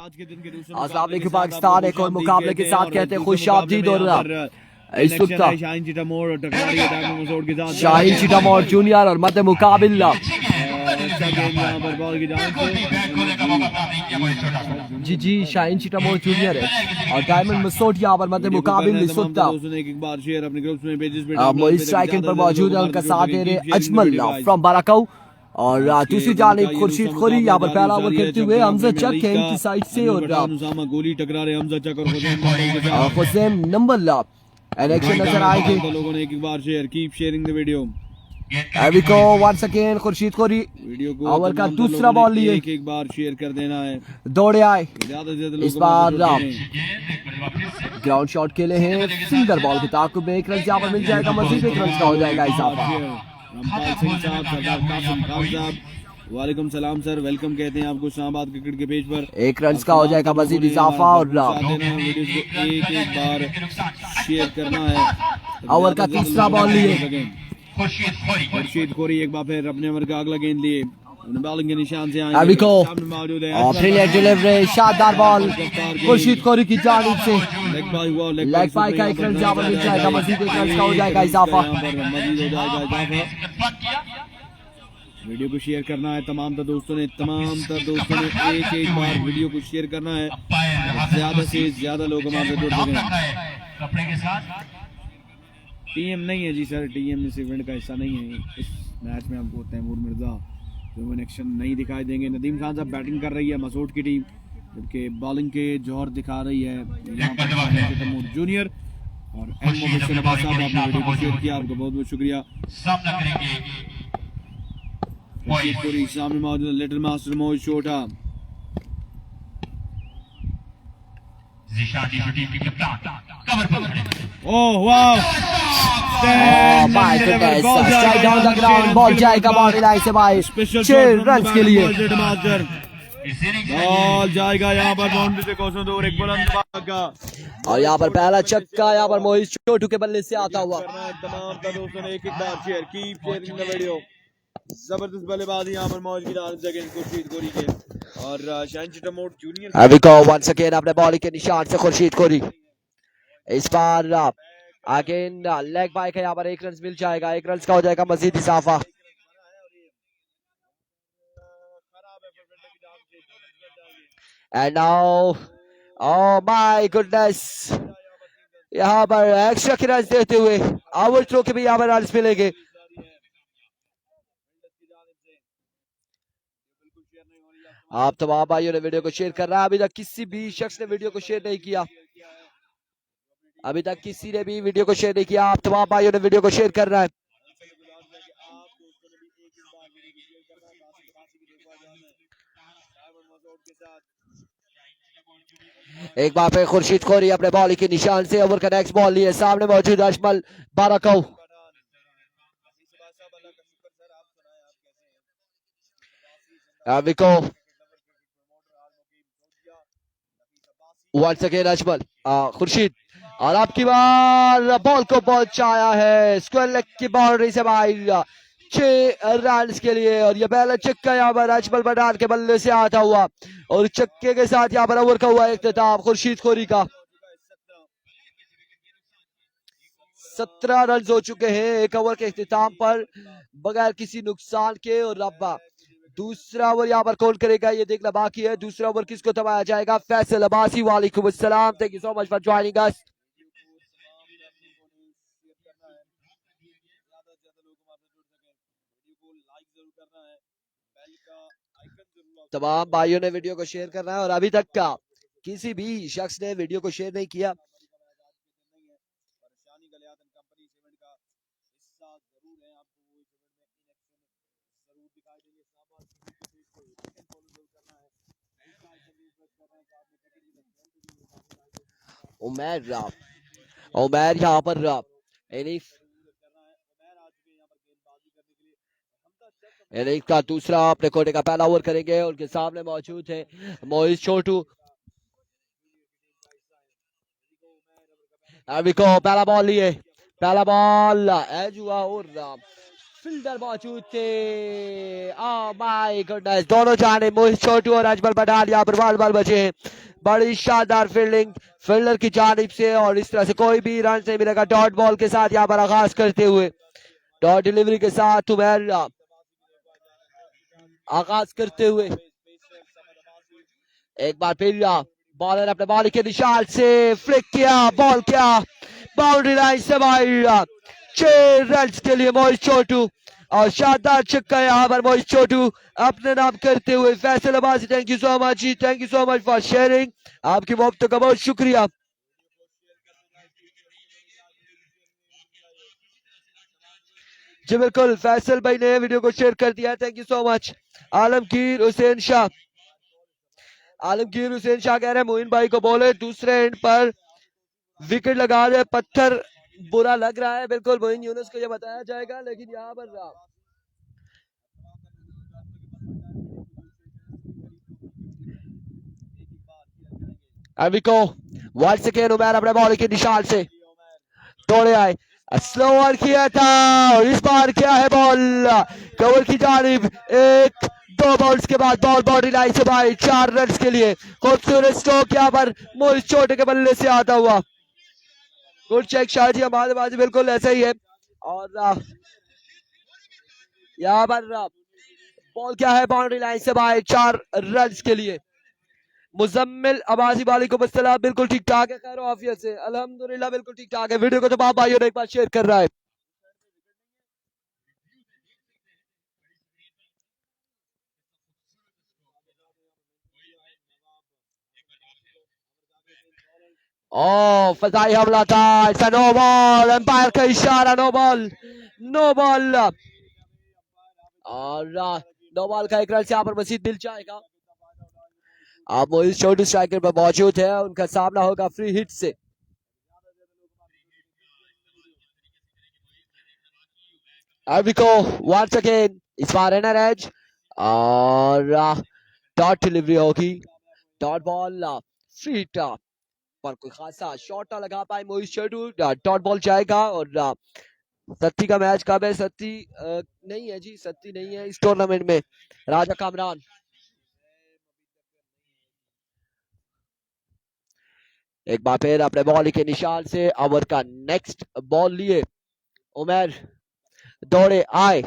अस्सलाम वालेकुम पाकिस्तान एक और मुकाबले के साथ कहते हैं खुश आमदीद और इस वक्त शाहीन चिटामोर जूनियर और मध्य मुकाबिल जी शाहीन चिटामोर जूनियर है और डायमंड मसूद यहाँ पर मध्य मुकाबिल इस वक्त मोइस स्ट्राइकिंग पर मौजूद है। उनका साथ दे रहे अजमल फ्रॉम बाराकाऊ और दूसरी जानिब खुर्शीद खोरी यहाँ पर पहला ओवर खेलते हुए हमजा चक है इनकी साइड से और गोली टकरा रहे हमजा चक और हुसैन नंबर एक्शन नजर आएंगे। लोगों ने एक बार share keep sharing the video एविको once again Khurshid Khori video को ओवर का दूसरा बॉल लिए एक बार शेयर कर देना है। दौड़े आए ज्यादा से ज्यादा इस बार ग्राउंड शॉट के लिए हैं सिंगल बॉल के ताकुब में एक रन यहाँ पर मिल जाएगा मजीद एक रन का हो जाएगा इजाफा। रामपाल सिंह साहब सरदार कासिम खान साहब वालेकुम सलाम सर वेलकम कहते हैं आपको इस्लामाबाद क्रिकेट के पेज पर एक रन का हो जाएगा मजीद इजाफा और वीडियो को एक बार शेयर करना है। ओवर का तीसरा बॉल लिए खुर्शीद खोरी एक बार फिर अपने ओवर का अगला गेंद लिए बॉलिंग के निशान से आएंगे सामने मौजूद है ब्रिलियंट डिलीवरी शानदार बॉल खुर्शीद खोरी की जानिब से लेग बाय का एक रन यहाँ पर मिल जाएगा मजीद एक रन का हो जाएगा इजाफा। वीडियो को शेयर करना है तमाम दोस्तों ने एक बार वीडियो को शेयर करना है ज्यादा से ज्यादा लोग हमारे जुड़ सकें। टीएम नहीं है जी सर टीएम इस इवेंट का हिस्सा नहीं है। इस मैच में हमको तैमूर मिर्जा ह्यूमन एक्शन नहीं दिखाई देंगे। नदीम खान साहब बैटिंग कर रही है मसूद की टीम जबकि बॉलिंग के जौहर दिखा रही है यहाँ पर तैमूर जूनियर और आपने वीडियो को शेयर किया आपका बहुत बहुत शुक्रिया। पूरी सामने मौजूद लिटिल मास्टर मोहित छोटा ओह वाह बॉल जाएगा बाउंड्री लाइन से भाई 6 रन के लिए बॉल जाएगा यहाँ पर बाउंड्री से कोसों दूर एक बुलंद भागा और यहाँ पर पहला छक्का यहाँ पर मोहित छोटू के बल्ले से आता हुआ। तमाम दोस्तों ने एक बार share keep sharing the video जबरदस्त बल्लेबाजी यहाँ पर मौज की जगह खुर्शीद खोरी के और शाहीन चिटामोर जूनियर अभी को वंस अगेन अपने बॉलिंग के निशान से खुर्शीद खोरी इस बार अगेन लेग बाय का यहाँ पर एक रन मिल जाएगा एक रन का हो जाएगा मजीद इजाफा। And now oh my goodness यहाँ पर एक्स्ट्रा के रन देते हुए ओवर थ्रो के भी यहाँ पर रन मिलेंगे। आप तमाम भाइयों ने वीडियो को शेयर कर रहा है अभी तक किसी भी शख्स ने वीडियो को शेयर नहीं किया अभी तक किसी ने भी वीडियो को शेयर नहीं किया आप तमाम भाइयों ने वीडियो को शेयर कर रहा है। एक बार फिर खुर्शीद खोरी अपने बॉल के निशान से ओवर का नेक्स्ट बॉल लिए सामने मौजूद अजमल बाराकाऊ विको वंस अगेन अजमल खुर्शीद और आपकी बार बॉल को पहुंचाया है स्क्वायर लेग की बाउंड्री से बाहर 6 रन के लिए और ये पहला चक्का यहाँ पर अजमल बडान के बल्ले से आता हुआ और चक्के के साथ यहाँ पर ओवर का हुआ इख्तिताम खुर्शीद खोरी का 17 रन हो चुके हैं एक ओवर के इख्तिताम पर बगैर किसी नुकसान के। और रब्बा दूसरा ओवर यहाँ पर कौन करेगा ये देखना बाकी है। दूसरा ओवर किसको दबाया जाएगा फैसल अब्बासी वालेकुम अस्सलाम thank you so much for joining us. तमाम भाइयों ने वीडियो को शेयर करना है और अभी तक का किसी भी शख्स ने वीडियो को शेयर नहीं किया उमैर यहाँ पर इनिंग का दूसरा अपने कोटे का पहला ओवर करेंगे उनके सामने मौजूद है मोहित छोटू अभी को पहला बॉल लिए पहला बॉल एज हुआ और फील्डर मौजूद थे। ओह माय गुडनेस, दोनों जाने मोहित छोटू और अजमल बडाल यहाँ पर बाल बचे हैं। बड़ी शानदार फील्डिंग फील्डर की जानिब से, और इस तरह से कोई भी रन नहीं मिलेगा। डॉट बॉल के साथ यहाँ पर आगाज करते हुए, डॉट डिलीवरी के साथ उमर आगाज करते हुए एक बार फिर बॉलर अपने बॉल के निशान से फ्लिक किया, बॉल किया, बाउंड्री लाइन से बाहर। 6 रन के लिए मोहित छोटू, और शानदार छक्का यहाँ पर मोहित छोटू अपने नाम करते हुए। Faisal Abbasi, thank you so much ji, thank you so much for sharing. आपकी वक्त का बहुत शुक्रिया। जी बिल्कुल, फैसल भाई ने वीडियो को शेयर कर दिया, thank you so much. Alamgir Hussain Shah, Alamgir Hussain Shah कह रहे हैं मोइन भाई को बोले दूसरे एंड पर विकेट लगा रहे, पत्थर बुरा लग रहा है। बिल्कुल मोइन यूनुस को ये बताया जाएगा, लेकिन यहाँ पर अभी को वंस अगेन उमर अपने बॉल के निशान से दौड़े आए, स्लो ओवर किया था, और इस बार क्या है बॉल कवर की जानिब। एक दो बॉल्स के बाद बॉल बाउंड्री लाइन से बाहर। 4 रन के लिए खूबसूरत स्ट्रोक यहाँ पर मोहित छोटे के बल्ले से आता हुआ। गुड चेक शाहजी, हमारे बाजी बिल्कुल ऐसा ही है। और यहाँ पर बॉल क्या है बाउंड्री लाइन से बाहर, 4 रन के लिए। मुजम्मिल अब्बासी वालेकुम अस्सलाम, बिल्कुल ठीक ठाक है, खैर आफियत से अल्हम्दुलिल्लाह, बिल्कुल ठीक ठाक है। वीडियो को तमाम भाइयों ने एक बार शेयर कर रहा है। ओ फजाई हमला था, इट्स नो बॉल, एम्पायर का इशारा, नो बॉल, नो बॉल। और नो बॉल का एक रन से यहाँ पर मजीद मिल जाएगा। आप मोहित छोटू स्ट्राइकर पर मौजूद है, उनका सामना होगा फ्री हिट से। अरबिको वंस अगेन, इस बार रनर एज, और डॉट डिलीवरी होगी, डॉट बॉल फ्री हिट पर कोई खासा शॉट ना लगा पाए मोहित छोटू। डॉट बॉल जाएगा। और सत्ती का मैच कब है? सत्ती नहीं है जी, सत्ती नहीं है इस टूर्नामेंट में। राजा कामरान एक बार फिर अपने बॉल के निशान से ओवर का नेक्स्ट बॉल लिए उमर दौड़े आए,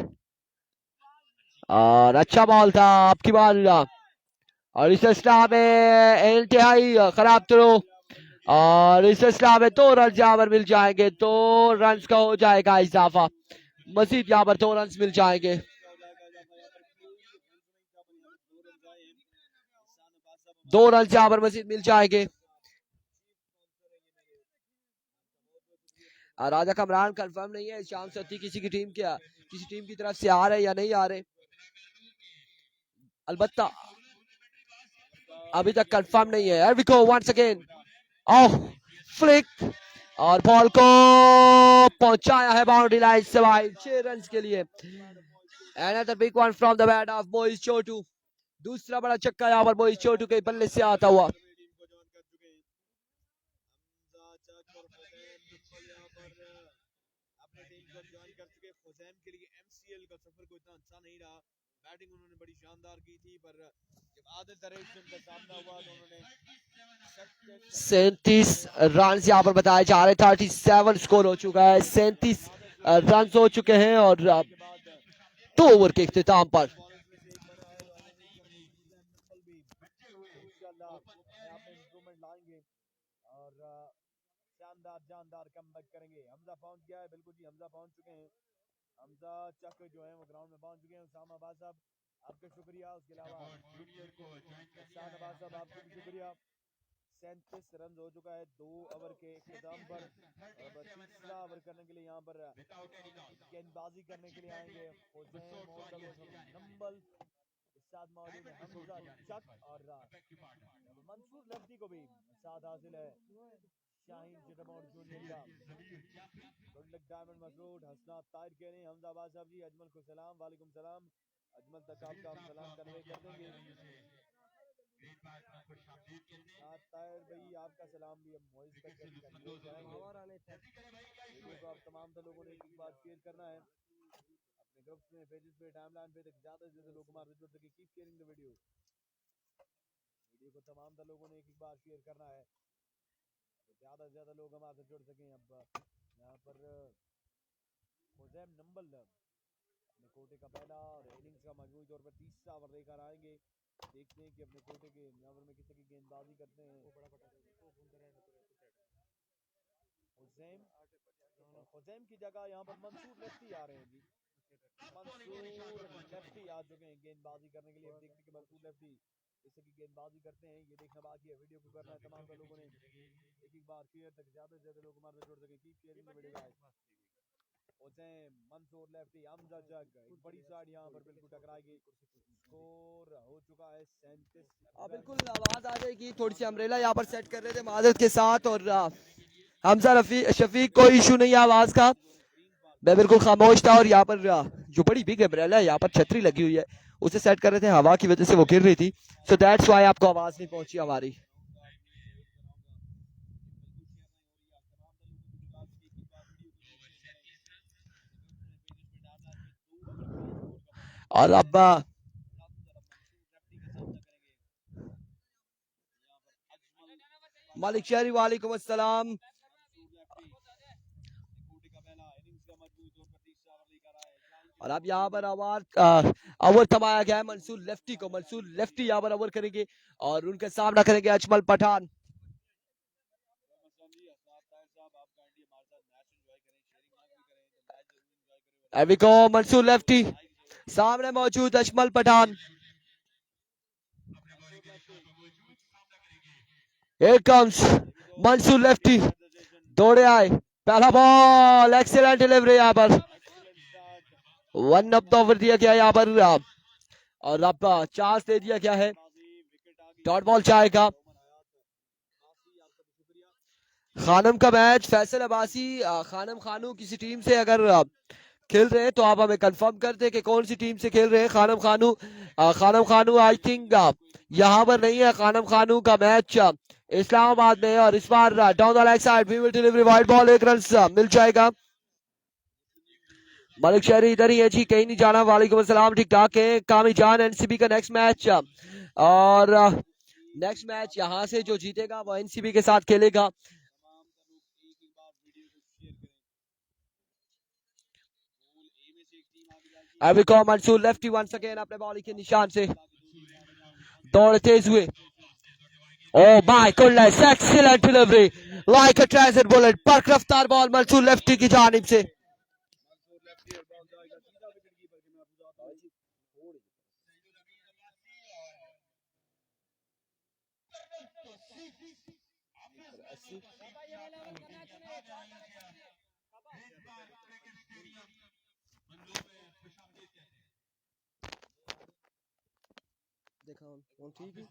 और अच्छा बॉल था आपकी बॉल, और इस सिलसिला में इंतहाई खराब थ्रो, और इस सिलसिला में 2 रन यहाँ पर मिल जाएंगे, 2 रन का हो जाएगा इजाफा, मजीद यहाँ पर 2 रन मिल जाएंगे। दो रन यहाँ पर मजीद मिल जाएंगे। राजा कमरान कंफर्म नहीं है शाम सती किसी की टीम क्या किसी टीम की तरफ से आ रहे या नहीं आ रहे, अलबत्ता अभी तक कंफर्म नहीं है। Here we go once again, oh flick, और बॉल को पहुंचाया है बाउंड्री लाइन से बाहर, 6 रन के लिए। Another big one from the bat of मोहित छोटू, दूसरा बड़ा छक्का यहाँ पर मोहित छोटू के बल्ले से आता हुआ। बैटिंग उन्होंने बड़ी शानदार की थी, पर जब आदिल दरेश से उनका सामना हुआ तो उन्होंने 37 रन यहाँ पर बताए जा रहे, 37 स्कोर हो चुका है, 37 रन हो चुके हैं, और 2 ओवर के इख्तिताम पर शानदार जानदार कमबैक करेंगे। हमजा पहुंच गया है, बिल्कुल जी हमजा पहुंच चुके हैं। हमजा चक जो है वो ग्राउंड में पहुंच चुके हैं। उसामा अब्बास साहब आपका शुक्रिया, उसके अलावा शान अब्बास साहब आपका भी शुक्रिया। 37 रन हो चुका है 2 ओवर के इख्तिताम पर। अब तीसरा ओवर करने के लिए यहाँ पर गेंदबाजी करने के लिए आएंगे हुसैन मोहम्मद नंबल, साथ मौजूद है हमजा चक, और मंसूर लफ्दी को भी साथ हासिल है शाहीन चिटमोर जूनियर का। गुड लक डायमंड मसरूद हसनात ताहिर कह रहे हैं हमजा अब्बास साहब जी अजमल को सलाम, वालेकुम सलाम। अजमल तक आपका हम सलाम कन्वे कर देंगे। ताहिर भाई आपका सलाम भी हम मोइज तक कन्वे कराएंगे। वीडियो को आप तमाम लोगों ने एक बार शेयर करना है, ग्रुप्स में, पेजेस पे, टाइमलाइन पे ज्यादा से ज्यादा लोग हमारे जुड़ सके। Keep sharing the video. Video को तमाम द लोगों ने एक बार शेयर करना है, तो ज्यादा से ज्यादा लोग हमारे जुड़ सकें। अब यहाँ पर हुसैन नंबल अपने कोटे का पहला और इनिंग्स का मजमूई तौर पर 30 ओवर लेकर आएंगे। देखते हैं कि अपने कोटे के ओवर में कितने की गेंदबाजी करते हैं। हुसैन हुसैन की जगह यहाँ पर मंसूर लेफ्टी आ रहे हैं जी। मंसूर लेफ्टी आ चुके हैं गेंदबाजी करने के लिए। अब देखते हैं कि मंसूर लेफ्टी इससे की गेंदबाजी करते हैं, ये देखना बाकी है। वीडियो को करना है तमाम लोगों ने एक एक बार शेयर तक ज्यादा से ज्यादा लोग हमारे जुड़ सके। Keep sharing the video guys. Hussain Mansoor lefty Hamza जग एक बड़ी साइड यहाँ पर बिल्कुल टकराएगी। स्कोर हो चुका है 37। बिल्कुल आवाज आ जाएगी, थोड़ी सी अम्ब्रेला यहाँ पर सेट कर रहे थे मादरत के साथ। और हमजा रफी शफीक कोई इशू नहीं है आवाज का, मैं बिल्कुल खामोश था। और यहाँ पर जो बड़ी बिग अम्ब्रेला है यहाँ पर छतरी लगी हुई है, उसे सेट कर रहे थे, हवा की वजह से वो गिर रही थी, सो दैट्स व्हाई आपको आवाज नहीं पहुंची हमारी। और अब मालिक शहरी वालेकुम अस्सलाम। और अब यहाँ पर ओवर थमाया गया है मंसूर लेफ्टी को। मंसूर लेफ्टी यहाँ पर ओवर करेंगे और उनका सामना करेंगे अजमल पठान। एविको मंसूर लेफ्टी, सामने मौजूद Ajmal Pathan. Here comes Mansoor lefty, दौड़े आए, पहला बॉल, एक्सीलेंट डिलीवरी यहाँ पर। 1 अप ओवर दिया गया यहाँ पर और अब चांस दे दिया गया है, डॉट बॉल चाहेगा। खानम का मैच, फैसल अब्बासी खानम खानू किसी टीम से अगर खेल रहे हैं तो आप हमें कंफर्म कर दें कि कौन सी टीम से खेल रहे हैं। खानम खानू आई थिंक यहाँ पर नहीं है। खानम खानू का मैच इस्लामाबाद में, और इस बार down the leg side we will delivery wide ball, 1 run मिल जाएगा। मलिक शहरी इधर ही है जी, कहीं नहीं जाना। वालेकुम अस्सलाम, ठीक ठाक है कामी जान। एनसीबी का नेक्स्ट मैच, और नेक्स्ट मैच यहाँ से जो जीतेगा वो एनसीबी के साथ खेलेगा। एविको मंसूर लेफ्टी वंस अगेन अपने बॉलिंग के निशान से दौड़ तेज हुए। Oh my goodness, excellent delivery like a transit bullet, पर रफ्तार बॉल मंसूर लेफ्टी की जानिब से। देखा ठीक है।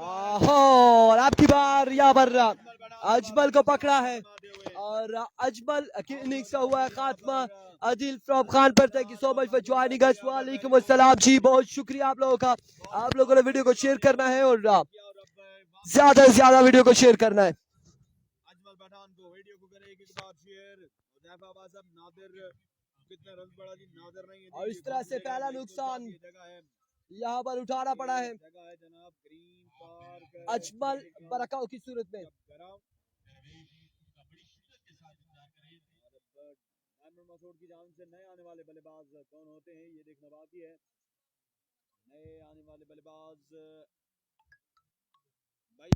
और आपकी बार यहाँ पर अजमल को पकड़ा है और अजमल की इनिंग्स का हुआ है खात्मा। अदिल फ्रॉम खान पर, thank you so much for joining us. वालेकुम अस्सलाम जी, बहुत शुक्रिया आप लोगों का। आप लोगों ने वीडियो को शेयर करना है और ज्यादा से ज्यादा वीडियो को शेयर करना है। अजमल पठान को वीडियो को करें एक बार शेयर। नादिर कितना रन बड़ा जी, नादिर नहीं है। और इस तरह से पहला नुकसान यहाँ पर उठाना पड़ा है अजमल बरकाऊ की सूरत में। मसूद की जान से नए आने वाले बल्लेबाज कौन होते हैं ये देखना बाकी है। नए आने वाले बल्लेबाज भाई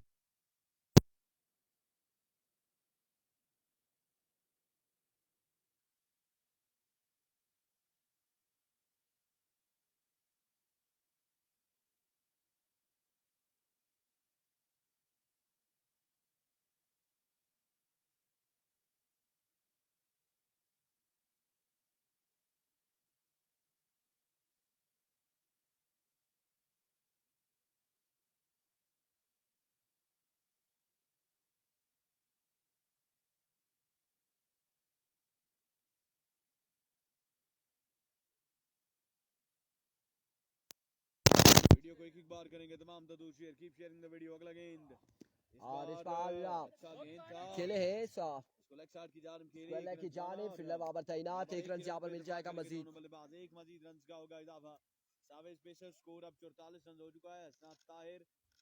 वीडियो को एक बार करेंगे तमाम तो share. Keep sharing the video. अगला गेंद और इस बार अच्छा गेंद था, खेले है स्क्वायर लेग की जानिब फील्डर वहां पर तैनात, एक रन यहाँ पर मिल जाएगा मजीद। एक मजीद रन का होगा इजाफा। सावेज पेसर स्कोर अब 44 रन हो चुका है। हसनात ताहिर,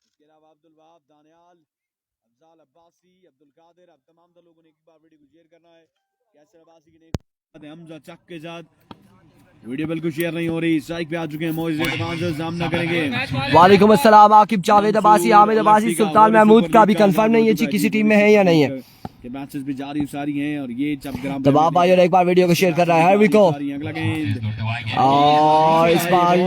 इसके अलावा अब्दुल वहाब, दानियाल, अफजाल अब्बासी, अब्दुल कादिर। अब तमाम लोगों ने एक बार वीडियो को शेयर करना है। कैसर अब्बासी की ने हमजा चक के साथ वीडियो बिल्कुल शेयर नहीं हो रही। स्ट्राइक पे आ चुके हैं मोइज, सामना करेंगे। वालेकुम अस्सलाम। आकिब, जावेद अब्बासी, हामिद अब्बासी, सुल्तान महमूद का भी कंफर्म नहीं है जी किसी टीम में है या नहीं है। के मैचेस भी जारी सारी हैं और ये जब ग्राम तमाम भाइयों ने एक बार वीडियो को शेयर कर रहा है। Here we go. और इस बार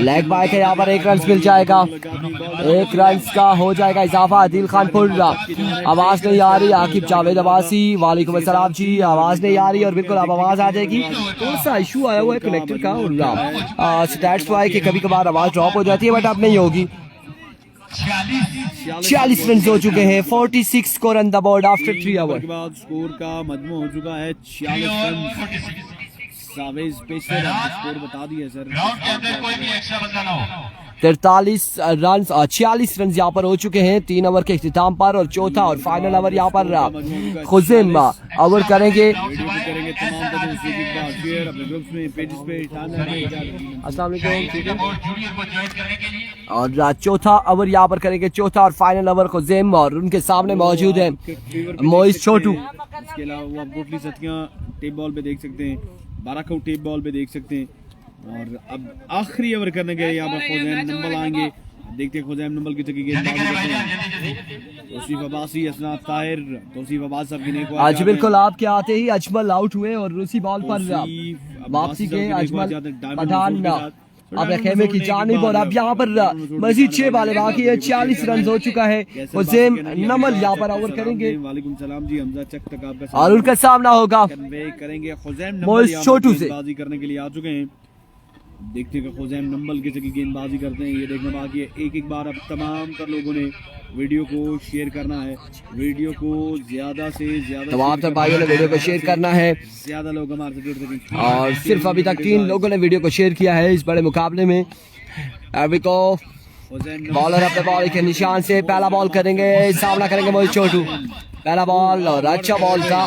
लेग बाइक है, यहाँ पर एक रन मिल जाएगा, एक रन का हो जाएगा इजाफा। आदिल खानपुर, आवाज नहीं आ रही। आकिब, जावेद अब्बासी, वालेकुम अस्सलाम जी, आवाज नहीं आ रही और बिल्कुल अब आवाज आ जाएगी। थोड़ा सा इशू आया हुआ है कनेक्टर का और स्टैट्स वाई कि कभी कभार आवाज ड्रॉप हो जाती है, बट अब नहीं होगी। 46 रन हो चुके हैं, 46 score on the board after 3 hour. Score का मजमू हो चुका है 46 रन। सावेज पेसर स्कोर बता दिया सर। 43 रन, 46 रन यहाँ पर हो चुके हैं 3 ओवर के इख्तिताम पर। और चौथा और फाइनल ओवर यहाँ पर खुज़ैम ओवर करेंगे। और चौथा ओवर यहाँ पर करेंगे, चौथा और फाइनल ओवर खुज़ैम, और उनके सामने मौजूद है मोइज छोटू। इसके अलावा आप गोटली सतियां टेप बॉल पे देख सकते हैं, 12 को टेप बॉल पे देख सकते हैं। और अब आखिरी ओवर करने गए यहाँ पर खुज़ैम नंबल आएंगे। देखते हैं खुज़ैम नंबल की जगह गेंदबाजी करते हैं। तौसीफ अब्बासी, हसनात ताहिर, तौसीफ अब्बासी साहब की ने आज बिल्कुल आपके आते ही अजमल आउट हुए और उसी बॉल पर वापसी के अजमल पठान अपने खेमे की जानिब। और अब यहाँ पर मजीद 6 बालें बाकी है, 40 रन हो चुका है। खुज़ैम नमल यहाँ पर ओवर करेंगे वालेकुम सलाम जी, हमजा चक तक आपका और उनका सामना होगा करेंगे खुज़ैम मोइज छोटू से। गेंदबाजी करने के लिए आ चुके हैं। देखते हैं कि खुज़ैम नंबल की जगह गेंदबाजी करते हैं, ये देखना बाकी है। एक बार अब तमाम तर लोगों ने वीडियो को शेयर करना है, वीडियो को ज्यादा से ज्यादा तमाम तर भाइयों ने वीडियो को शेयर करना है, ज्यादा लोग हमारे से जुड़ सकें। और सिर्फ अभी तक 3 लोगों ने वीडियो को शेयर किया है इस बड़े मुकाबले में। अभी को बॉलर अपने बॉल के निशान से पहला बॉल करेंगे, सामना करेंगे मोइज छोटू। पहला बॉल और अच्छा बॉल था,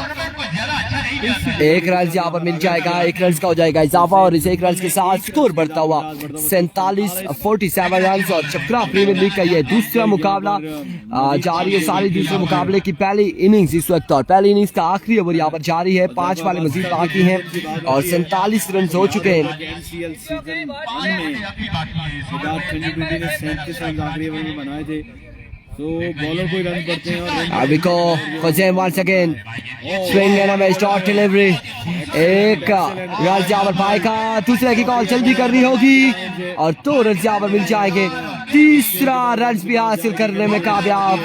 1 रन यहाँ पर मिल जाएगा, 1 रन का हो जाएगा इजाफा। और इस 1 रन के साथ स्कोर बढ़ता हुआ 47 रन। और चक्रा प्रीमियर लीग का ये दूसरा मुकाबला जारी है। सारी दूसरे मुकाबले की पहली इनिंग्स इस वक्त, और पहली इनिंग्स का आखिरी ओवर यहाँ पर जारी है। 5 वाले मजीद बाकी हैं और 47 रन हो चुके हैं। बनाए थे तो बॉलर को रन करते हैं। अभी को Khuzaim once again swing and a short delivery, 1 run यहाँ पर पाएगा। दूसरे की कॉल जल्दी करनी होगी और 2 रन यहाँ पर मिल जाएंगे। तीसरा रन भी हासिल करने में कामयाब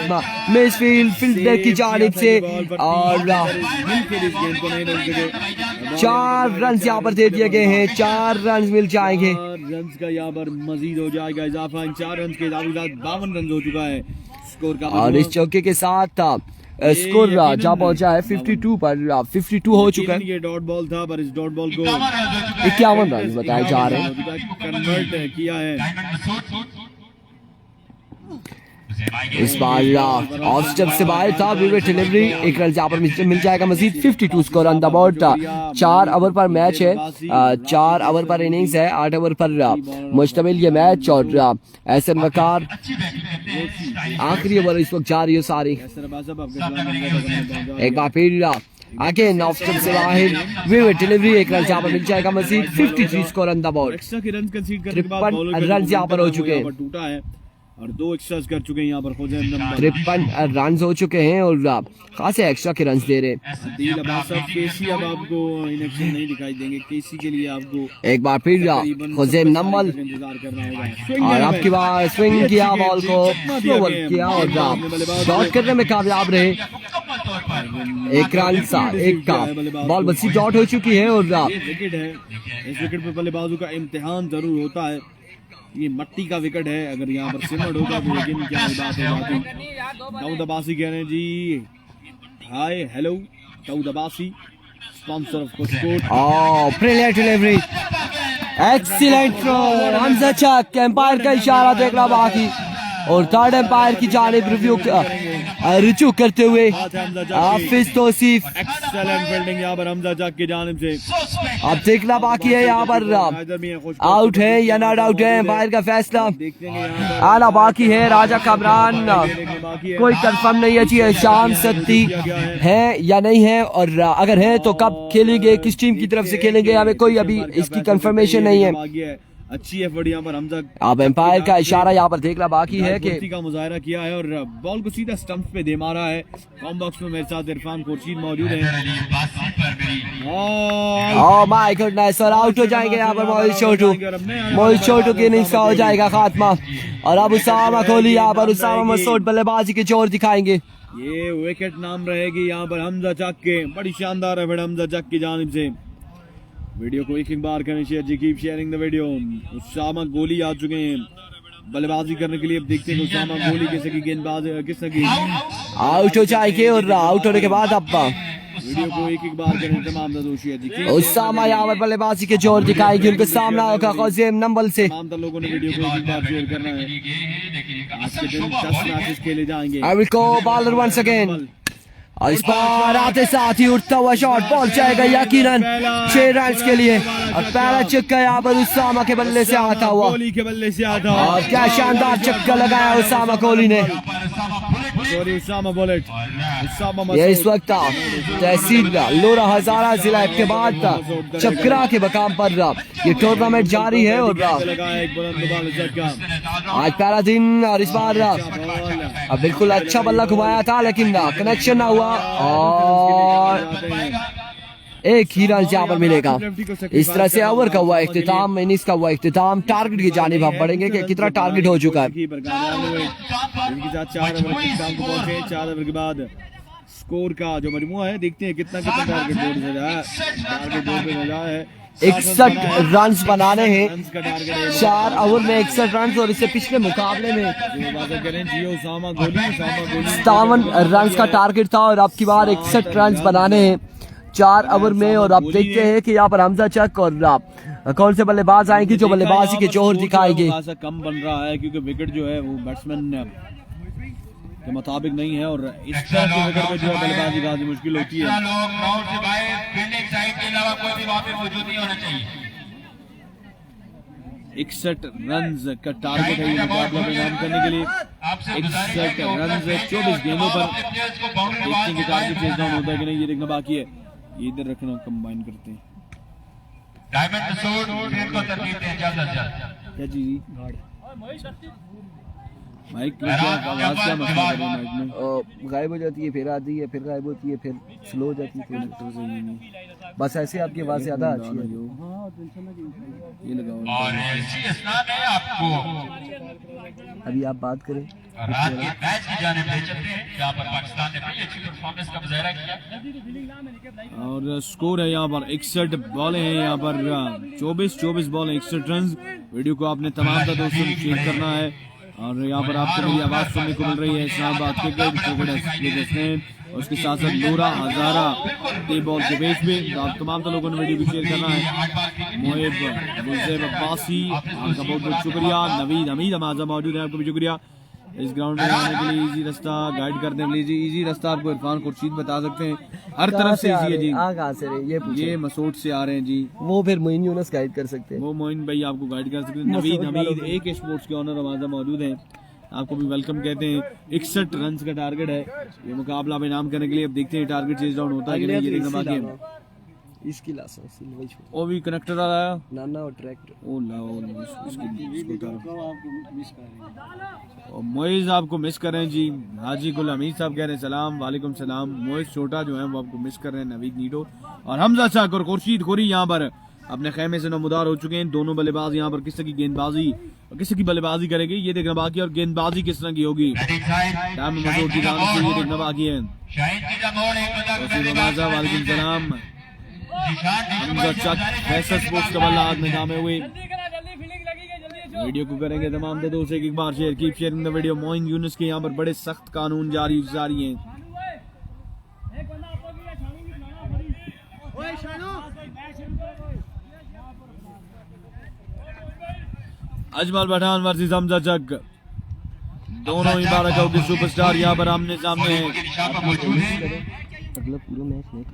मिसफील्ड फील्डर की जानिब से। और 4 रन यहाँ पर दे दिए गए हैं, 4 रन मिल जाएंगे। रन का यहाँ पर मजीद हो जाएगा इजाफा। इन 4 रन के 52 रन हो चुका है स्कोर का। और इस चौके के साथ स्कोर जहाँ पहुंचा है 52 पर, 52 हो चुका है। ये डॉट बॉल था पर इस डॉट बॉल को 51 रन बताए जा रहे हैं, कन्वर्ट किया है। इस बार ऑफ स्टंप से बाहर था, विकेट डिलीवरी, 1 रन यहाँ पर मिल जाएगा मजीद। 52 score on the board. 4 over पर मैच है, 4 ओवर पर इनिंग्स है, 8 ओवर पर मुश्तमिल ये मैच। और एहसन वकार आखिरी ओवर इस वक्त जारी है सारी। एक बार फिर अगेन ऑफ स्टंप से बाहर, विकेट डिलीवरी, 1 रन यहाँ पर मिल जाएगा मजीद। 53 score on the board. 53 run यहाँ पर हो चुके हैं और 2 एक्स्ट्रास कर चुके हैं यहाँ पर खुज़ैम नंबल। 53 रन हो चुके हैं और खासे एक्स्ट्रा के रन दे रहे हैं। दिल अब्बास साहब केसी अब आपको इन एक्शन नहीं दिखाई देंगे, केसी के लिए आपको एक बार फिर खुज़ैम नंबल इंतजार करना होगा। और आपकी बार स्विंग किया, बॉल को स्लोवर किया और शॉट करने में कामयाब रहे। 1 रन सा 1 का बॉल बसी डॉट हो चुकी है। और विकेट है, इस विकेट पर बल्लेबाजों का इम्तिहान जरूर होता है। ये मट्टी का विकेट है, अगर यहाँ पर सिमट होगा तो लेकिन क्या बात हो जाती। दाऊद अब्बासी कह रहे हैं जी hi hello, Daud Abbasi sponsor of coach. Brilliant delivery, excellent throw, Hamza Chak, umpire का इशारा देखना बाकी। और थर्ड एम्पायर की जानिब रिव्यू करते हुए हाफिज तौसीफ। एक्सेलेंट फील्डिंग यहाँ पर हमजा चक की जानिब से। अब देखना बाकी है यहाँ पर आउट है या नॉट आउट है, एम्पायर का फैसला आना बाकी है। राजा कमरान कोई कंफर्म नहीं है जी शाम सत्ती है या नहीं है, और अगर है तो कब खेलेंगे, किस टीम की तरफ से खेलेंगे, हमें कोई अभी इसकी कंफर्मेशन नहीं है। अच्छी एफर्ट यहाँ पर हमजा। अब एम्पायर का इशारा यहाँ पर देखना बाकी है कि का मुजाहरा किया है और बॉल को सीधा स्टंप पे दे मारा है। कॉम बॉक्स में मेरे साथ इरफान खुर्शीद मौजूद है। ओह माय गॉडनेस, और आउट हो जाएंगे यहाँ पर मोहित छोटू की इनिंग्स का हो जाएगा खात्मा। और अब उसामा कोहली यहाँ पर उसामा मसूद बल्लेबाजी के जोर दिखाएंगे। ये विकेट नाम रहेगी यहाँ पर हमजा चक के। बड़ी शानदार है हमजा चक की जानिब से। वीडियो को एक बार करें शेयर जी, keep sharing the video. Usama Goli आ चुके हैं बल्लेबाजी करने के लिए। अब देखते हैं उसामा गोली किसी की गेंदबाज किसी की आउट हो जाएंगे, और आउट होने के बाद अब वीडियो को एक बार करें तमाम दोषी जी। उसामा यहाँ पर बल्लेबाजी के जोर दिखाएंगे, उनका सामना होगा क़ासिम नंबल से। तमाम लोगों ने वीडियो को एक बार शेयर करना है। आज के दिन 10 मैचेस खेले जाएंगे। I will go bowler once again, और इस बार आते साथ ही उठता हुआ शॉट बॉल जाएगा यकीनन 6 रन के लिए। और पहला चक्का यहाँ पर उसामा के बल्ले से आता हुआ, कोहली के बल्ले से आता हुआ, और क्या शानदार चक्का लगाया उसामा कोहली ने। उसामा बुलेट ये इस वक्त तहसील लोरा हजारा जिला के बाद चक्रा के मकाम पर ये टूर्नामेंट जारी है। और आज पहला दिन, और इस बार बिल्कुल अच्छा बल्ला घुमाया था लेकिन कनेक्शन ना हुआ, और एक ही रन यहाँ पर मिलेगा। इस तरह से ओवर का हुआ इख्तिताम, इनिंग्स का हुआ इख्तिताम। टारगेट की जानिब हम बढ़ेंगे कि कितना टारगेट हो चुका है। 4 ओवर के बाद स्कोर का जो मजमुआ है देखते हैं कितना टारगेट है। 61 रन बनाने हैं 4 ओवर में 61 रन, और इससे पिछले मुकाबले में 57 रन का टारगेट था, और अब की बार 61 रन बनाने हैं 4 ओवर में। और अब देखते हैं कि यहाँ पर हमजा चक और कौन से बल्लेबाज आएंगे जो बल्लेबाजी के जोहर दिखाएंगे। कम बन रहा है क्योंकि विकेट जो है वो बैट्समैन के मुताबिक नहीं है, और इस तरह के विकेट पे जो है बल्लेबाजी काफी मुश्किल होती है। 61 रन का टारगेट है मुकाबला में नाम करने के लिए। 61 रन 24 गेंदों पर। देखते हैं टारगेट चेज डाउन होता है कि नहीं, ये देखना बाकी है। ये इधर रखना, कंबाइन करते हैं। क्या चीज माइक आवाज क्या मसला है माइक में? गायब हो जाती है, फिर आती है, फिर गायब होती है, फिर स्लो हो जाती है, तो सही नहीं। बस ऐसे आपकी आवाज ज्यादा अच्छी है। ये लगाओ और है आपको अभी आप बात करें। रात के मैच की जानिब ले चलते हैं जहां पर पाकिस्तान ने बड़ी अच्छी परफॉर्मेंस का मुजाहरा किया। और स्कोर है यहाँ पर 61 बॉलें हैं यहाँ पर 24 बॉल 61 रन। वीडियो को आपने तमाम दोस्तों को शेयर करना है। और यहाँ पर आपको मेरी आवाज सुनने को मिल रही है इस्लामाबाद क्रिकेट, और उसके साथ साथ लोरा हजारा के बॉल के बेस में। तो आप तमाम लोगों ने वीडियो को शेयर करना है। मोहिब मुजेब अब्बासी, आपका बहुत बहुत शुक्रिया। नवीद हमीद हमारा मौजूद है, आपको भी शुक्रिया। इस ग्राउंड में आने के लिए इजी रास्ता गाइड करने के लिए इजी रास्ता आपको इरफान खुर्शीद बता सकते हैं। हर तरफ से इजी है जी। कहाँ से ये मसूद से आ रहे हैं जी। वो फिर मोइन यूनस गाइड कर सकते हैं। वो मोइन भाई आपको गाइड कर सकते हैं। नवीद हमीद एक स्पोर्ट्स के ऑनर हमारा मौजूद हैं, आपको भी वेलकम कहते हैं। 61 रन का टारगेट है ये मुकाबला में नाम करने के लिए। अब देखते हैं टारगेट चेज डाउन होता है कि नहीं, ये देखना बाकी है। इसकी लाइसेंस वो भी कनेक्टर आ रहा है नाना और ट्रैक्टर। ओ लाओ और मोइज आपको मिस कर रहे हैं जी। हाजी गुल हमीद साहब कह रहे हैं सलाम वालेकुम सलाम। मोइज छोटा जो है वो आपको मिस कर रहे हैं। नवीद नीटो और हमजा चक और खुर्शीद खोरी यहाँ पर अपने खेमे से नमदार हो चुके हैं। दोनों बल्लेबाज यहाँ पर किस की गेंदबाजी और किस की बल्लेबाजी करेंगे ये देखना बाकी है। और गेंदबाजी किस तरह की होगी ये देखना बाकी है। वालेकुम सलाम। हमजा चक फैसल स्पोर्ट्स का बल्ला आज निकामे हुए। वीडियो को करेंगे तमाम दोस्तों एक बार share, keep sharing the video. Moin Younis के यहाँ पर बड़े सख्त कानून जारी हैं। अजमल पठान वर्सेस हमजा चक दोनों ही बारह के सुपरस्टार यहाँ पर आमने सामने हैं। अगला पूरा मैच नहीं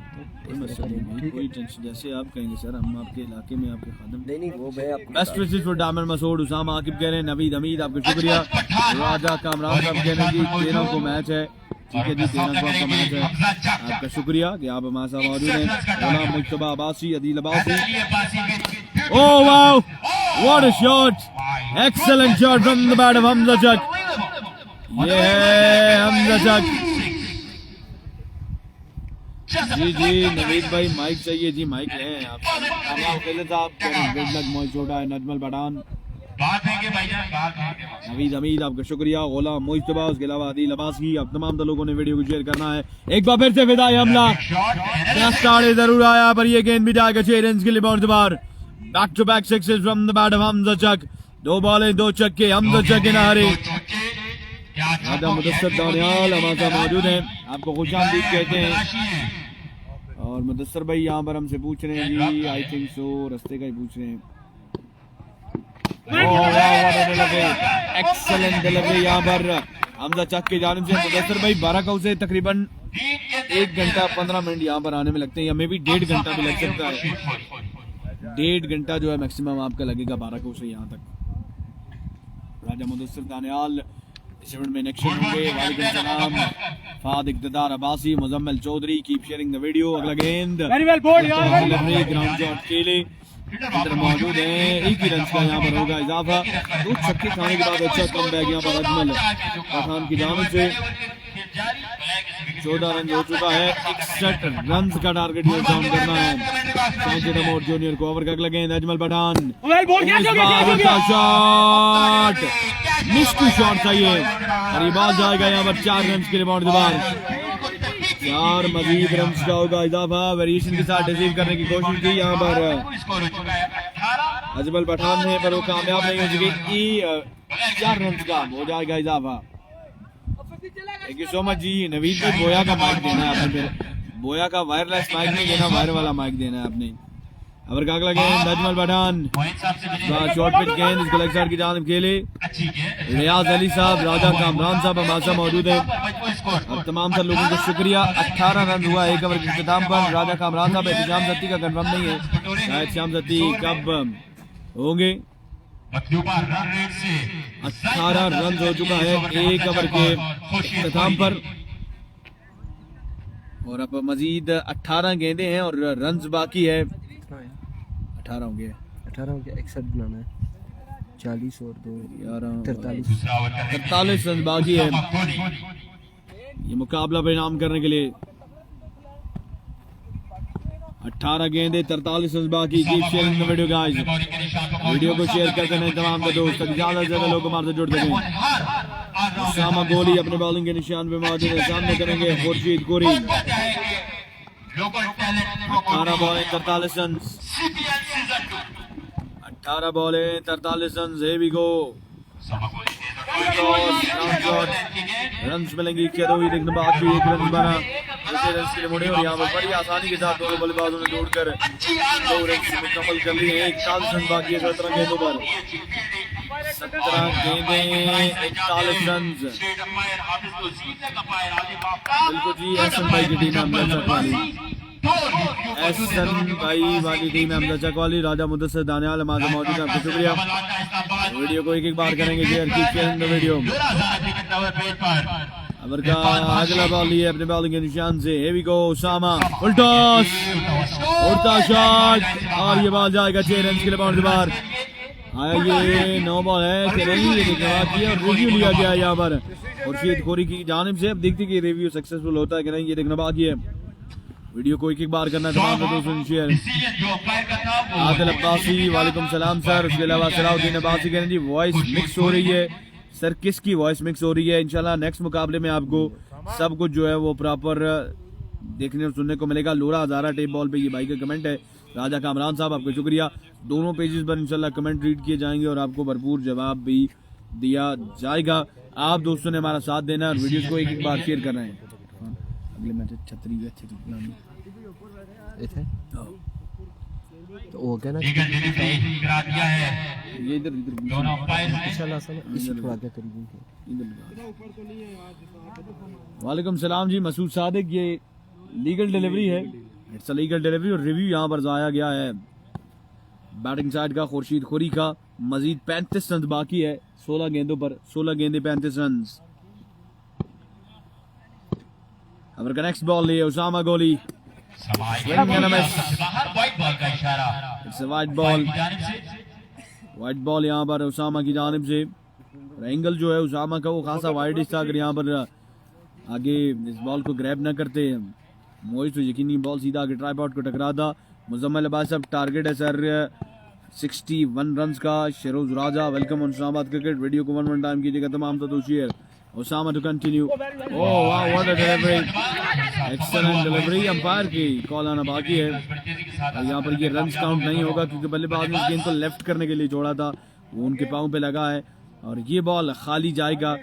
कोई मसला नहीं, कोई टेंशन, जैसे आप कहेंगे सर, हम आपके इलाके में आपके खादम। नहीं वो मैं आपको best wishes for Diamond Masood, Usama Aqib कह रहे हैं, नवीद हमीद आपका शुक्रिया। राजा कामरान साहब कह रहे हैं जी 13 को मैच है, ठीक है जी 13 को आपका मैच है, आपका शुक्रिया कि आप हमारे साथ मौजूद हैं। Ghulam Mustafa Abbasi, Adeel Abbasi, oh wow what a shot, excellent shot from the bat of Hamza Chak. ये है हमजा चक। जी जी नवीद भाई माइक चाहिए जी, माइक लें आप। गुड लक मोई छोटा है, नजमल पठान, नवीद हमीद आपका शुक्रिया। गुलाम मुस्तफा, उसके अलावा आदिल अब्बासी, आप तमाम लोगों ने वीडियो को शेयर करना है। एक बार फिर से विदाई हमला, जरूर आया पर ये गेंद भी जाएगा 6 रन के लिए बाउंड बार। Back to back sixes from the bat of Hamza Chak, 2 बॉलें 2 छक्के, हमजा चक इन हारे। राजा मुदस्सर दानियाल हमारे साथ मौजूद हैं, आपको खुशामदीद कहते हैं। और मुदस्सर भाई यहाँ पर हमसे पूछ रहे हैं जी, आई थिंक सो रास्ते का ही पूछ रहे हैं। एक्सेलेंट डिलीवरी यहाँ पर हमजा चक की जानिब से। मुदस्सर भाई 12 से तकरीबन 1 घंटा 15 मिनट यहाँ पर आने में लगते हैं, या मे भी 1.5 घंटा भी लग सकता है। 1.5 घंटा जो है मैक्सिमम आपका लगेगा 12 से यहाँ तक। राजा मुदस्सर दानियाल इस इवेंट में नेक्शन होंगे। वालेकुम सलाम फाद Iqtidar Abbasi, Muzammil Chaudhary, keep sharing the video. अगला गेंद ग्राउंड शॉट के लिए इधर मौजूद है, 1 ही रन का यहाँ पर होगा इजाफा। 2 छक्के खाने के बाद अच्छा कम बैक यहाँ पर अजमल पठान की जानिब से। 14 रन हो चुका है, 61 रन का टारगेट ये डाउन करना है मोड जूनियर को। ओवर का अगला गेंद अजमल पठान, शॉट मिस्की शॉट था ये, और ये बॉल जाएगा यहाँ पर 4 रन के लिए बाउंड बार। 4 मजीद रन का होगा इजाफा। वेरिएशन के साथ रिसीव करने की कोशिश की यहाँ पर अजमल पठान ने, पर वो कामयाब नहीं हो सकी। 4 रन का हो जाएगा इजाफा। थैंक यू सो मच जी नवीद भाई। बोया का माइक देना है आपने, फिर बोया का वायरलेस माइक नहीं देना, वायर वाला माइक देना है आपने। अगर कागला गेंद अजमल पठान, शॉर्ट पिच गेंद, इसको लेग साइड की जानिब खेले। रियाज अली साहब, राजा कामरान साहब हमारे साथ मौजूद है। अब तमाम सर लोगों को शुक्रिया। 18 रन हुआ 1 ओवर के इख्तिताम पर। राजा कामरान साहब, एहतिशाम जत्ती का कंफर्म नहीं है, शायद श्याम जत्ती कब होंगे। 18 रन हो चुका है 1 ओवर के इख्तिताम पर, और अब मजीद 18 गेंदें हैं और रन बाकी है। 18 हो गया, 61 बनाना है। 40 और 2 43 रन बाकी है ये मुकाबला परिणाम करने के लिए। 18 गेंदे 43 रन बाकी। Keep sharing the video guys, video को शेयर करते हैं तमाम दोस्त तक, ज्यादा से ज्यादा लोग हमारे से जुड़ सकें। उसामा गोली अपने बॉलिंग के निशान पे मौजूद है, सामने करेंगे खुर्शीद कोरी। 18 बॉलें 43 run, 18 बॉलें 43 run. here we go, run मिलेंगे क्या दो, देखने बाकी 1 रन बना, दूसरे रन के लिए मुड़े, और यहाँ पर बड़ी आसानी के साथ दोनों बल्लेबाजों ने दौड़कर 2 रन मुकम्मल कर लिए हैं। 41 रन बाकी है 17 गेंदों पर, 17 गेंदें 41 रन। बिल्कुल जी, एहसन भाई की टीम है हमजा चक वाली, एहसन भाई वाली टीम है हमजा चक वाली। राजा मुदस्सर दानियाल हमारे मौजूद है, आपको शुक्रिया। वीडियो को एक बार करेंगे share, keep sharing the video. अबर का अगला बॉल लिया अपने बॉलिंग के निशान से। here we go, उसामा उल्टा शॉट, और ये बॉल जाएगा 6 रन के लिए बाउंड बार। आया ये 9 बॉल है कि नहीं, ये देखना बाकी है, और रिव्यू लिया गया यहाँ पर खुर्शीद खोरी की जानिब से। अब देखते कि रिव्यू सक्सेसफुल होता है कि नहीं, ये देखना बाकी है। वीडियो को एक बार करना तमाम दोस्तों ने शेयर। आदिल अब्बासी, वालेकुम सलाम सर। उसके अलावा सलाउद्दीन अब्बासी कह रहे हैं जी वॉइस मिक्स हो रही है। सर किसकी वॉइस मिक्स हो रही है? इंशाल्लाह नेक्स्ट मुकाबले में आपको सब कुछ जो है वो प्रॉपर देखने और सुनने को मिलेगा। लोरा हजारा टेप बॉल पे ये भाई का कमेंट है। राजा कामरान साहब आपको शुक्रिया। दोनों पेजेस पर इंशाल्लाह कमेंट रीड किए जाएंगे और आपको भरपूर जवाब भी दिया जाएगा। आप दोस्तों ने हमारा साथ देना और वीडियो को एक बार शेयर करना है। अगले मैच छतरी तो वो क्या ना लीगल डिलीवरी करा दिया है ये इधर इधर दोनों अंपायर ने। इसी थोड़ा क्या करीबी वालेकुम सलाम जी मसूद सादिक, ये लीगल डिलीवरी है, इट्स अ लीगल डिलीवरी और रिव्यू यहाँ पर आया गया है बैटिंग साइड का खुर्शीद खोरी का। मजीद 35 रन बाकी है 16 गेंदों पर, 16 गेंदे 35 रन। अब नेक्स्ट बॉल लिए उसामा गोली, बाहर वाइड बॉल का इशारा इट्स अ वाइड बॉल, की जानिब से। वाइड बॉल यहाँ पर उसामा की जानिब से। एंगल जो है उसामा का वो खासा वाइड था, अगर यहाँ पर आगे इस बॉल को ग्रैब न करते मोइज तो यकीनी बॉल सीधा आगे ट्राइपॉड को टकराता। मुजम्मिल अब्बास साहब टारगेट है सर 61 रन का। Sheroz Raja welcome on Islamabad cricket, video को 1 टाइम कीजिएगा तमाम तो share. Usama to continue, oh वाह what a delivery, excellent delivery. Umpire की कॉल आना बाकी है और यहाँ पर ये रन काउंट नहीं होगा क्योंकि बल्लेबाज ने गेंद को लेफ्ट करने के लिए छोड़ा था, वो उनके पाँव पे लगा है और ये बॉल खाली जाएगा।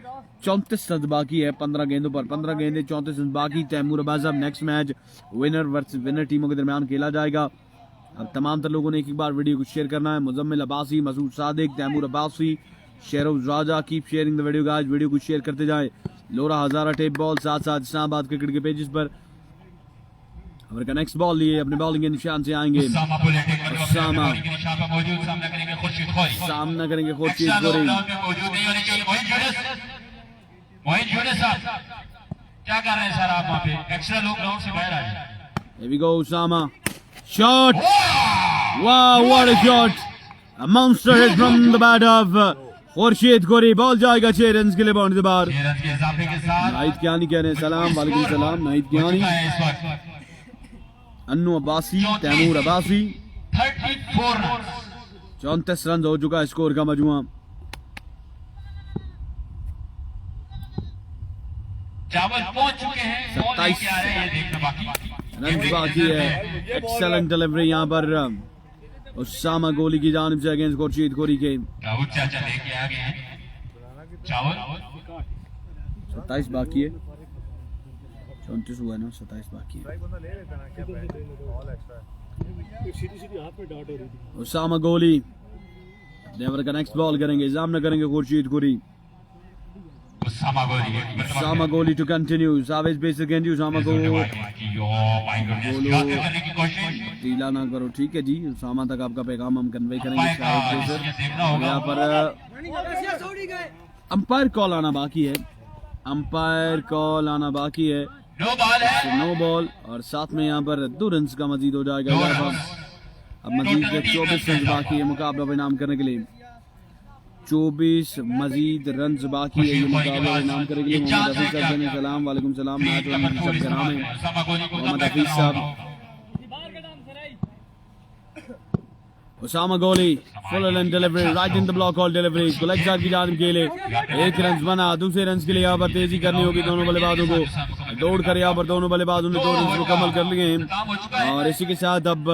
34 रन बाकी है 15 गेंदों पर, 15 गेंदे 34 रन बाकी। तैमूर अब्बास साहब next match winner versus winner टीमों के दरमियान खेला जाएगा। अब तमाम तर लोगों ने एक बार वीडियो को शेयर करना है। Muzammil Abbasi, Masood Sadiq, Taimur Abbasi, Sheroz Raja, keep sharing the video guys, video को शेयर करते जाए। लोरा हजारा टेप बॉल साथ साथ इस्लामाबाद क्रिकेट के पेजेस पर। हमारे का नेक्स्ट बॉल लिए अपने बॉलिंग के निशान से आएंगे उसामा बॉलिंग के निशान पर मौजूद, सामना करेंगे खुर्शीद खोरी। सामना करेंगे खुर्शीद एक्स्ट्रा लोग खोरी। ग्राउंड में मौजूद नहीं होने चाहिए। मोइन यूनिस साहब क्या कर रहे हैं सर आप वहाँ पे? एक्स्ट्रा लोग ग्राउंड से बाहर आ जाए। Here we go Usama, shot, wow what a shot, a monster hit from the bat of Khurshid Khori. Ball जाएगा 6 रन के लिए बाउंड्री से बाहर। 6 रन के इजाफे के साथ नाहिद कियानी कह रहे हैं सलाम, वालेकुम सलाम नाहिद कियानी, इस वक्त अन्नू अब्बासी, तैमूर अब्बासी। 34 रन। 34 रन हो चुका है स्कोर का मजमुआ। चावल पहुंच चुके हैं, बॉल 27 लेके आ रहे हैं, ये देखना बाकी। रन बाकी है। एक्सेलेंट डिलीवरी यहाँ पर उसामा गोली की जानिब से अगेंस्ट खुर्शीद खोरी के। राहुल चाचा लेके आ गए हैं चावल। 27 बाकी है, 34 हुआ है ना, 27 बाकी है। उसामा गोली देवर का नेक्स्ट बॉल करेंगे, सामना करेंगे खुर्शीद खोरी। उसामा गोली टू कंटिन्यू, सावेज बेस अगेन उसामा को ढीला ना करो, ठीक है जी। उसामा तक आपका पैगाम हम कन्वे करेंगे। यहाँ पर अंपायर कॉल आना बाकी है, अंपायर कॉल आना बाकी है। नो बॉल और साथ में यहाँ पर 2 रन का मजीद हो जाएगा। अब मजीद 24 रन बाकी है मुकाबला परिणाम करने के लिए। 24 मजीद रन बाकी है ये मुकाबला परिणाम करने के लिए। मोहम्मद हफीज साहब ने सलाम, वालेकुम सलाम। मैच और सब का नाम है मोहम्मद हफीज साहब। उसामा गोली full and delivery right in the block all delivery को लेग साइड की जानिब के लिए 1 रन बना। दूसरे रन के लिए यहाँ पर तेजी करनी होगी दोनों बल्लेबाजों को। दौड़ कर यहाँ पर दोनों बल्लेबाजों ने 2 रन मुकम्मल कर लिए हैं और इसी के साथ अब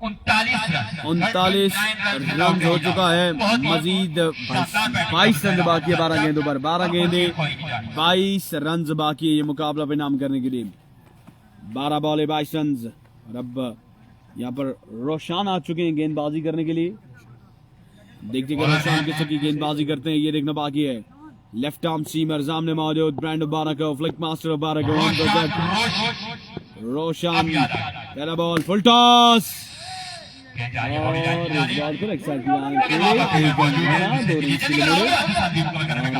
39 रन हो चुका है। मजीद 22 रन बाकी है 12 गेंदों पर, 12 गेंदे 22 रन बाकी है ये मुकाबला परिणाम करने के लिए। 12 बॉले 22 रन। और अब यहाँ पर रोशान आ चुके हैं गेंदबाजी करने के लिए। देखते हैं रोशान किस की गेंदबाजी करते हैं, ये देखना बाकी है। लेफ्ट आर्म सीमर सामने मौजूद, ब्रांड बारको, फ्लिक मास्टर बारको, रोशान पहला बॉल फुल टॉस और इस बॉल को लेग साइड की और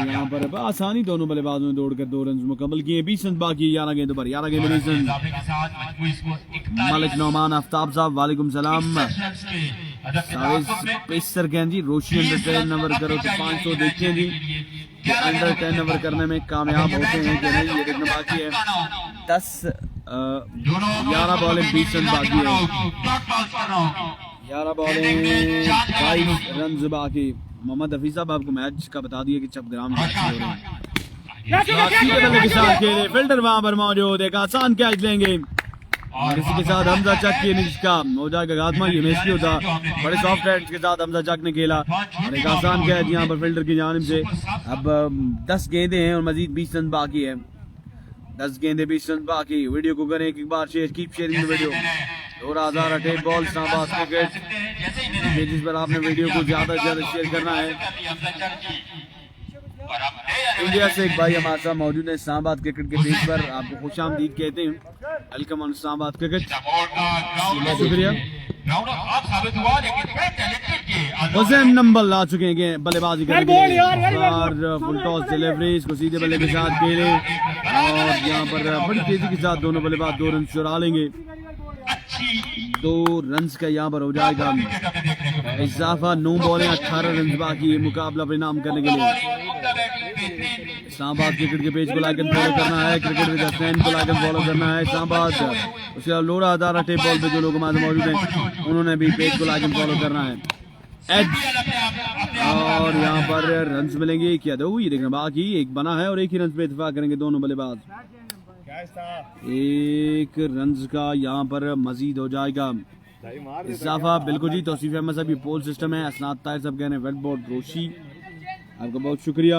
यहाँ पर आसानी दोनों बल्लेबाजों ने दौड़कर 2 रन मुकम्मल किए। 20 रन बाकी 11 गेंदों पर, 11 गेंदों 20 रन। मलिक नौमान आफ्ताब साहब वालेकुम सलाम। पेसर कहन जी रोशी अंडर 10 नंबर करो तो 500 देखते हैं जी कि अंडर 10 नंबर करने में कामयाब होते हैं कि नहीं, ये देखना बाकी है। 11 बॉलें 20 रन बाकी है, 11 बॉलें 22 रन बाकी। मोहम्मद हफीज साहब आपको मैच का बता दिया कि चपग्राम के साथ खेले, फिल्टर वहां पर मौजूद, एक आसान कैच लेंगे और इसी के साथ हमजा चक की इनिंग्स का हो जाएगा खात्मा। ये मैच नहीं होता, बड़े सॉफ्ट हैंड्स के साथ हमजा चक ने खेला और एक आसान कैच यहाँ पर फील्डर की जानिब से। अब 10 गेंदे हैं और मजीद 20 रन बाकी है, 10 गेंदे 20 रन बाकी। वीडियो को करें एक बार share, keep sharing video. 2000 attack ball Islamabad cricket pages पर आपने वीडियो को ज्यादा से ज्यादा शेयर करना है। इंडिया से एक भाई हमारे साथ मौजूद है इस्लामाबाद क्रिकेट के पेज पर, आपको खुशामदीद कहते हैं। वेलकम ऑन इस्लामाबाद क्रिकेट, शुक्रिया। वसीम नंबर ला चुके हैं बल्लेबाजी करेंगे और फुल टॉस डिलीवरी, इसको सीधे बल्ले के साथ खेले और यहाँ पर बड़ी तेजी के साथ दोनों बल्लेबाज 2 रन चुरा लेंगे। 2 रन का यहाँ पर हो जाएगा इजाफा। 9 बॉलें 18 रन बाकी है मुकाबला परिणाम करने के लिए। इस्लामाबाद क्रिकेट के पेज को लाइक एंड फॉलो करना है, क्रिकेट विद हसनैन को लाइक एंड फॉलो करना है इस्लामाबाद। उसके अलावा लोरा अदारा टेप बॉल पे जो लोग हमारे मौजूद हैं उन्होंने भी पेज को लाइक एंड फॉलो करना है। एज और यहाँ पर रन्स मिलेंगे क्या दो, ये देखना बाकी एक बना है और एक ही रन पे इत्तेफाक करेंगे दोनों बल्लेबाज। 1 रन का यहाँ पर मजीद हो जाएगा इजाफा। बिल्कुल जी, तौसीफ अहमद साहब, ये पोल सिस्टम है। असनाद ताहिर साहब कह रहे हैं वेट बोर्ड रोशी, आपका बहुत शुक्रिया।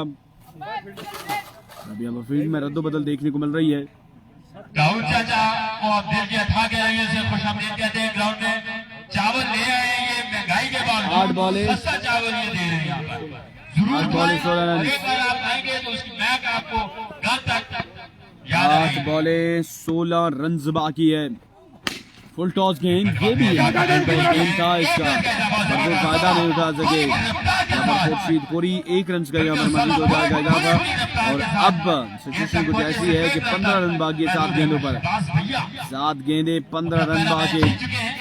अभी यहाँ पर फील्ड में रद्दो बदल देखने को मिल रही है। राहुल चाचा को आप दिल के अथा के रंगे से खुशामदीद कहते हैं। ग्राउंड में चावल ले आए हैं, ये महंगाई के बाद 8 बॉलें सस्ता चावल ये दे रहे हैं यहाँ पर। जरूर 8 बॉलें 16 रन। एक बार आप आएंगे तो उसकी महक आपको घर तक 8 बॉलें 16 रन बाकी है। फुल टॉस गेंद, ये भी गेंद था इसका, पर कोई फायदा नहीं उठा सके। यहाँ पर खुर्शीद कोरी 1 रन का यहाँ पर मजीद हो जाएगा इजाफा। और अब सिचुएशन कुछ ऐसी है कि 15 रन बाकी है 7 गेंदों पर। 7 गेंदे 15 रन बाकी।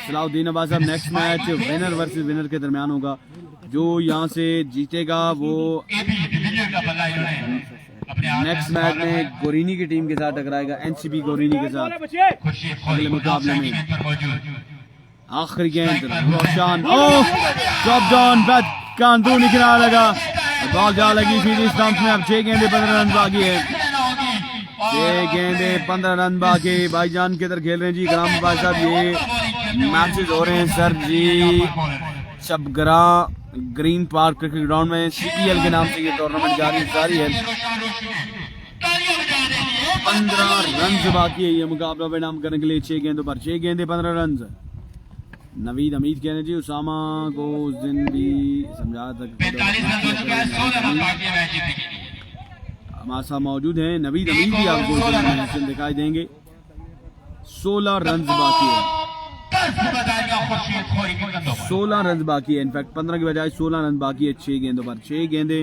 सलाउद्दीन अब्बास साहब, next match winner versus winner के दरमियान होगा। जो यहाँ से जीतेगा वो नेक्स्ट मैच में गोरीनी की टीम के साथ टकराएगा, एनसीबी गोरीनी के साथ अगले मुकाबले में। आखिरी गेंद रोशन, ड्रॉप डाउन, बैट का अंदरूनी किनारा लगा, बॉल जा लगी सीधी स्टंप में। अब 6 गेंदे 15 रन बाकी है। 6 गेंदे 15 रन बाकी। भाईजान किधर खेल रहे हैं जी? ग्राम भाई साहब, ये मैचेस हो रहे हैं सर जी चपगरा ग्रीन पार्क क्रिकेट ग्राउंड में। सीपीएल के नाम से ये टूर्नामेंट जारी है। 15 रन बाकी है ये मुकाबला परिणाम करने के लिए। 6 गेंदों पर 6 गेंदे 15 रन। नवीद अमीद कहने जी उसामा को उस दिन भी समझा तक हमारे साथ मौजूद हैं। नवीद अमीद भी आपको दिखाई देंगे। 16 रन बाकी है। 16 रन बाकी है, इनफैक्ट 15 की बजाय 16 रन बाकी है 6 गेंदों पर। 6 गेंदे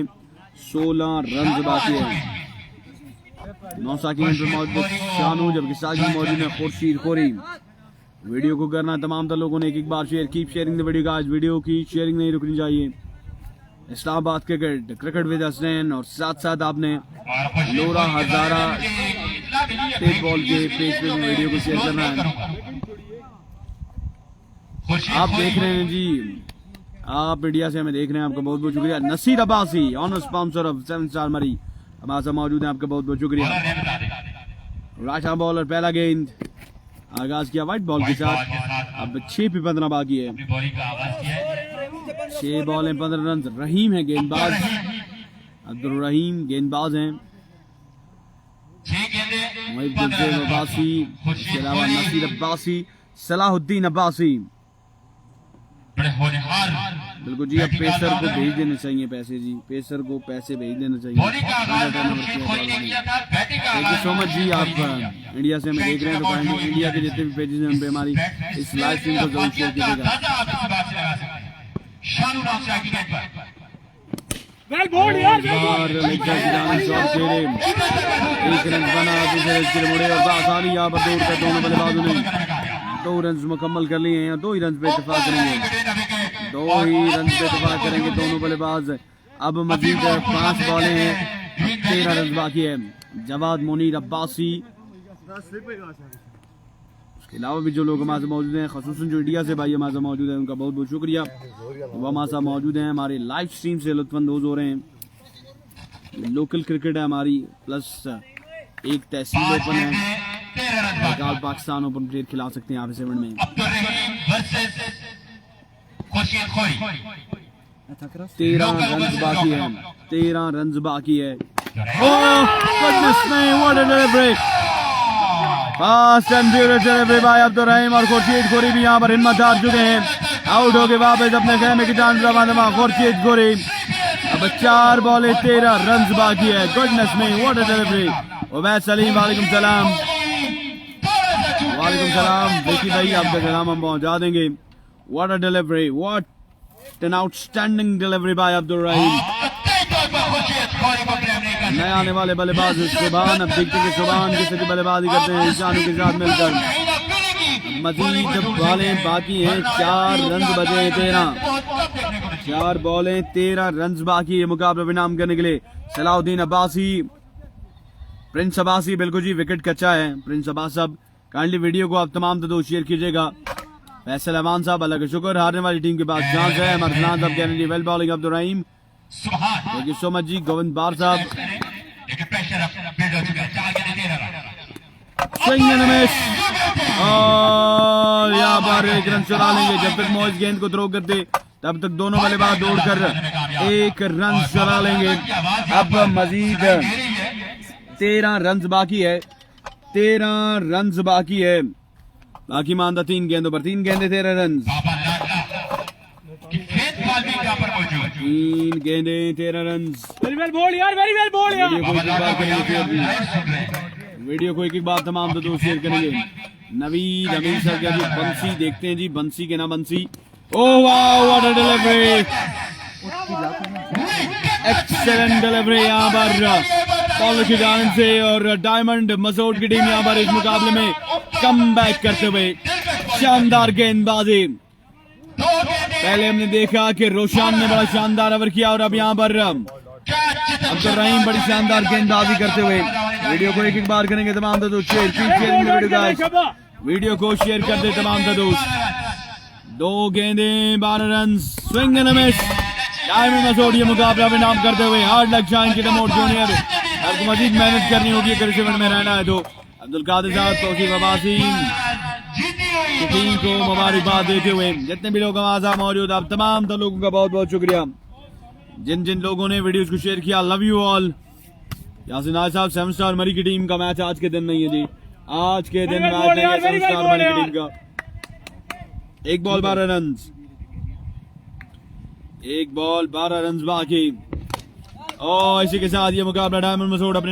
16 रन बाकी है। 9 साकी मौजूद शानू, जबकि साकी मौजूद है खुर्शीद खोरी। वीडियो को करना तमाम तर लोगों ने एक बार share. Keep sharing the video guys, video की शेयरिंग नहीं रुकनी चाहिए। इस्लामाबाद क्रिकेट विद हसनैन और साथ साथ आपने लोरा हजारा टेप बॉल के पेज पे वीडियो को शेयर करना है। आप देख रहे हैं जी, आप इंडिया से हमें देख रहे हैं, आपका बहुत बहुत शुक्रिया। Naseer Abbasi, honour sponsor of 7 star Murree, हमारे साथ मौजूद है, आपका बहुत बहुत शुक्रिया। राइट आर्म बॉलर, पहला गेंद आगाज किया व्हाइट बॉल के साथ। अब 6 पे 15 बाकी है। 6 बॉलें 15 रन। रहीम है गेंदबाज, अब्दुल रहीम गेंदबाज हैं। अब्बासी, इसके अलावा नसीर अब्बासी, सलाहुद्दीन अब्बासी। बिल्कुल जी, अब पेसर को भेज देने चाहिए पैसे जी, पेसर को पैसे भेज देना चाहिए। थैंक यू सो मच जी, आप इंडिया से हमें देख रहे हैं तो इंडिया के जितने भी पेजेस हैं उन पे हमारी इस लाइव स्ट्रीम को जरूर शेयर कीजिएगा। एक रन बना, दूसरे मुड़े और आसानी यहाँ पर दौड़ कर दोनों बल्लेबाजों ने 2 रन मुकम्मल कर लिए हैं। 2 ही रन पे इत्तेफाक करेंगे, 2 ही रन पे इत्तेफाक करेंगे दोनों बल्लेबाज। अब मजीद 5 बॉलें हैं, 13 रन बाकी है। जवाद मुनीर अब्बासी, उसके अलावा भी जो लोग हमारे मौजूद हैं, खसूसन जो इंडिया से भाई हमारे मौजूद हैं, उनका बहुत बहुत शुक्रिया। वो हमारे साथ मौजूद हैं, हमारे लाइव स्ट्रीम से लुत्फानंदोज हो रहे हैं। लोकल क्रिकेट है हमारी, प्लस एक तहसील ओपन है, पाकिस्तान ओपन प्लेयर खिला सकते हैं आप इस इवेंट में। 13 रन बाकी है, 13 रन बाकी है। Fast and furious delivery by Abdul Rahim और खुर्शीद गोरी भी यहाँ पर हिम्मत हार चुके हैं, आउट हो गए वापस अपने खेमे की जान रवाना खुर्शीद गोरी। अब 4 बॉलें 13 रन बाकी है। गुडनेस में what a delivery. Ubaid Salim वालेकुम सलाम। वालेकुम सलाम देखी भाई, आपका सलाम हम पहुंचा देंगे। What a delivery, what an outstanding delivery by Abdul Rahim. नए आने वाले बल्लेबाज सुभान, अब देखते हैं कि सुभान किस की बल्लेबाजी करते हैं ईशानू के साथ मिलकर। मजीद बॉलें बाकी हैं, 4 रन बचे 13, 4 बॉलें 13 रन बाकी है मुकाबला विनाम करने के लिए। सलाउद्दीन अब्बासी, प्रिंस अब्बासी, बिल्कुल जी विकेट कच्चा है प्रिंस अब्बास साहब। काइंडली वीडियो को आप तमाम दोस्त शेयर कीजिएगा। फैसल अमान साहब अल्लाह का शुक्र, हारने वाली टीम के पास चांस है। मरसलान साहब कह रहे हैं well bowling Abdul Rahim, thank you so much ji. Govind बार साहब स्विंग एंड मिस और यहाँ पर 1 रन चुरा लेंगे। जब तक मोइज गेंद को थ्रो करते तब तक दोनों बल्लेबाज दौड़कर 1 रन चुरा लेंगे। अब मजीद 13 रन बाकी है, 13 रन बाकी है। बाकी मानदा 3 गेंदों पर 3 गेंदे 13 रन, 3 गेंदे 13 रन। वेरी वेल बॉल यार, वेरी वेल बॉल यार। वीडियो को एक बार तमाम दोस्त शेयर करेंगे। नवीद अमीर सर का जी बंसी देखते हैं जी, बंसी के ना बंसी। ओह वाह what a delivery, excellent delivery यहाँ पर बॉलर की जानिब से। और डायमंड मसूद की टीम यहाँ पर इस मुकाबले में कम बैक करते हुए शानदार गेंदबाजी। पहले हमने देखा कि रोशान ने बड़ा शानदार ओवर किया और अब यहाँ पर अब्दुल रहीम बड़ी शानदार गेंदबाजी करते हुए। वीडियो को एक बार करेंगे तमाम दोस्त शेयर, वीडियो को शेयर कर दे तमाम दोस्त। 2 गेंदे 12 रन, swing and miss. Diamond Masood ये मुकाबला में नाम करते हुए हार्ड लक शाइन के तमोर जूनियर। आपको मजीद मेहनत करनी होगी अगर 7 में रहना है तो। अब्दुल कादिर साहब, तौसीफ अब्बासी टीम को मुबारकबाद देते हुए जितने भी लोग आवाजा मौजूद, आप तमाम तो लोगों का बहुत बहुत शुक्रिया जिन जिन लोगों ने वीडियोस को शेयर किया। Love you all. यासिन आज साहब 7 स्टार मरी की टीम का मैच आज के दिन नहीं है जी, आज के दिन मैच नहीं है 7 स्टार मरी की टीम का। 1 बॉल 12 रन, 1 बॉल 12 रन बाकी। और इसी के साथ ये मुकाबला डायमंड मसूद अपने